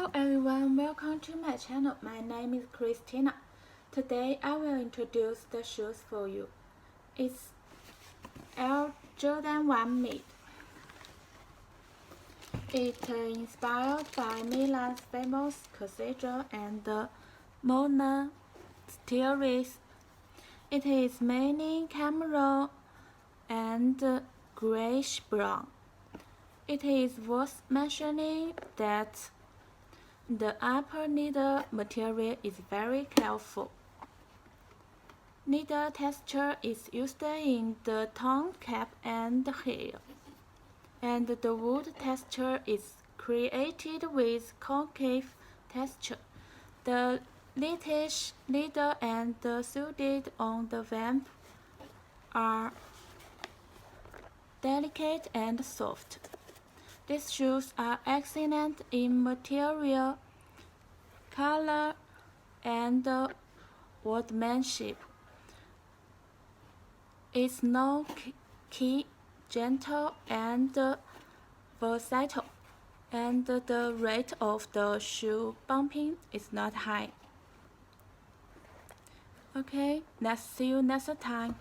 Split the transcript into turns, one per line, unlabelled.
Hello everyone, welcome to my channel. My name is Christina. Today I will introduce the shoes for you. It's Jordan1 mid. It's inspired by Milan's famous cathedral and monasteries. It is mainly Cameron and grayish brown. It is worth mentioning that the upper needle material is very careful. Needle texture is used in the tongue cap and heel, and the wood texture is created with concave texture. The lattice needle and the threaded on the vamp are delicate and soft. These shoes are excellent in material, color, and workmanship. It's no key, gentle, and versatile, and the rate of the shoe bumping is not high. Okay, let's see you next time.